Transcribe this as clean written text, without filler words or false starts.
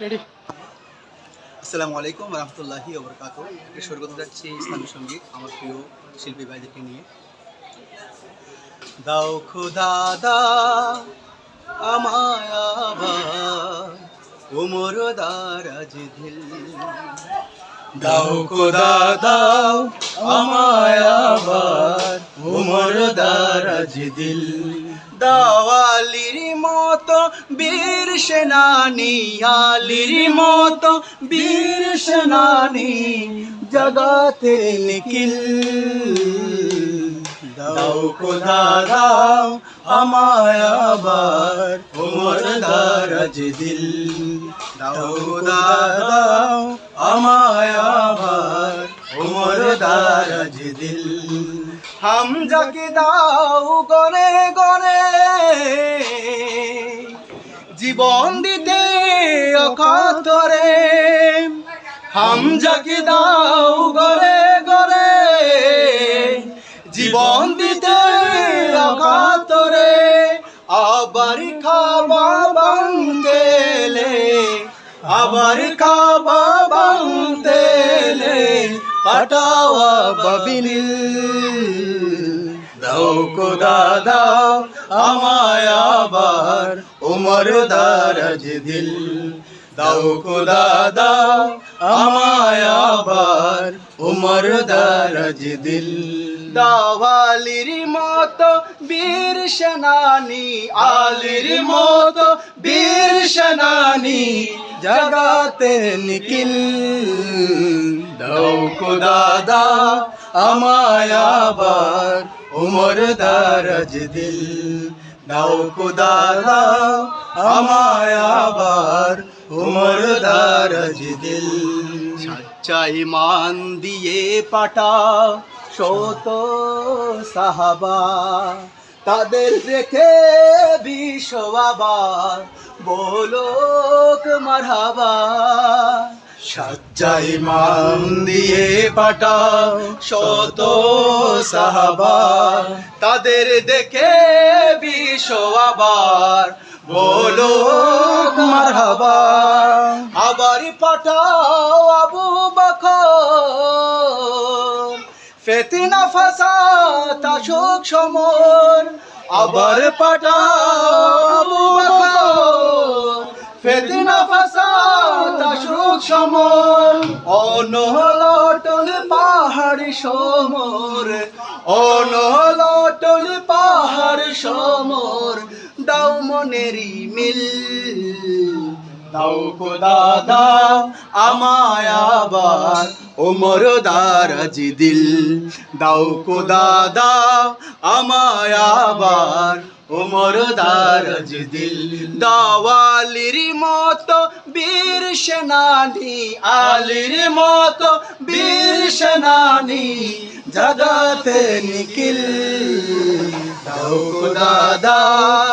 Ready. আসসালামু আলাইকুম রহমতুল্লাহি ওবরকাত। একটা শুরু করতে যাচ্ছি ইসলামী সঙ্গীত আমার প্রিয় শিল্পী ভাইদেরকে নিয়ে। দাও খোদা দাও আমায় আবার ওমর দারাজ দিল, দাও খোদা দাও আমায় আবার ওমর দারাজ দিল, দাওয়ালির মতো বীর সেনানি, আলির মতো বীর সেনানি জগাতে নিখিল, দাও খোদা দাও আমায় আবার ওমর দারাজ দিল, দাও খোদা দাও আমায় আবার ওমর দারাজ দিল, হামজাকে দাও গনে গনে জীবন দিতে অকাতরে, হামজাকে দাও গনে গনে জীবন দিতে অকাতরে, আবার খাবা বান্তেলে, আবার খাবা বান্তেলে পাটাওয়া বাবিল, দাও খোদা দাও আমায় আবার ওমর দারাজ দিল, দাও খোদা দাও আমায় আবার ওমর দারাজ দিল, দাওয়ালির মতো বীর সেনানি, আলির মতো বীর সেনানি জগাতে নিখিল, দাও খোদা দাও আমায় আবার ওমর দারাজ দিল, দাও খোদা দাও আমায় আবার ওমর দারাজ দিল, সচ্চা ঈমান দিয়ে পাঠাও শত সাহাবা, তাদের দেখে বিশ্ব আবার বলোক মারহাবা, সচ্চা ঈমান দিয়ে পাঠাও শত সাহাবা, তাদের দেখে বিশ্ব আবার বলোক মারহাবা, আবার পাঠাও আবু বকর ফিতনা ফাসাদ আসুক সমর, আবার পাঠাও আবু বকর ফিতনা ফাসাদ আসুক সমর, অনহলটল পাহাড় সমর, অনহলটল পাহাড় সমর, দাও মনেরি মিল, দাও খোদা দাও আমায় আবার ওমর দারাজ দিল, দাও খোদা দাও আমায় আবার ওমর দারাজ দিল, দাওয়ালির মতো বীর সেনানি, আলির মতো বীর সেনানি জগাতে নিখিল, দাও খোদা দাও